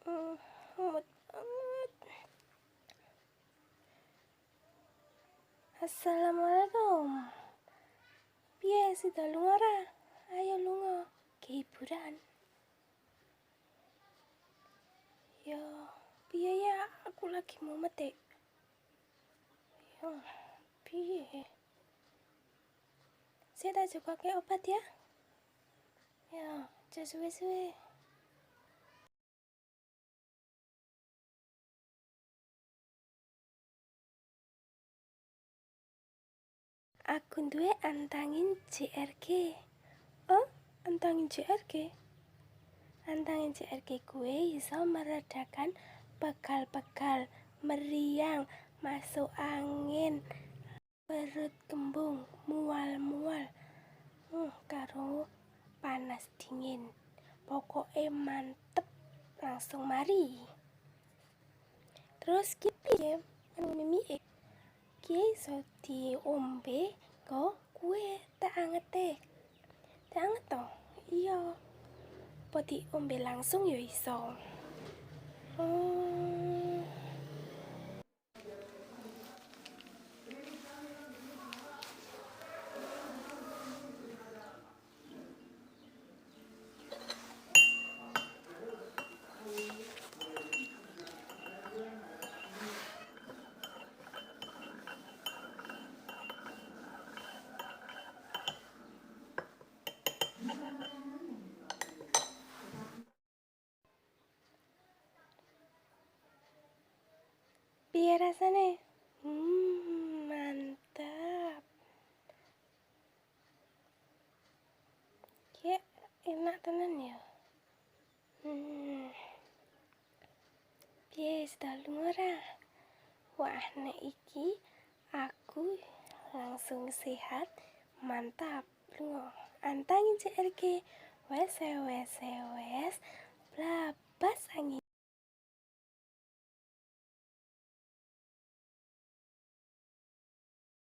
Mumet banget. Assalamualaikum. Piye sida lunga ora? Ayo lunga ke hiburan. Yo, piye ya, aku lagi mumet dek. Yo, piye? Saya tak juga ke obat ya. Yo, aja suwe-suwe. Aku duwe antangin JRG. Oh, antangin JRG? Antangin JRG kue iso meredakan pegal-pegal, meriang, masuk angin, perut kembung, mual-mual, karo panas dingin. Pokoknya mantep, langsung mari. Terus piye mimi ki iso diombe kok kue tak anget to? Iya. Apa diombe langsung ya iso. Piye rasane? Mantap. Kayak enak tenan ya. Piye sudah ora? Wah, nek iki aku langsung sehat, mantap. Lunga antangin CRG. Wes, blabas angin.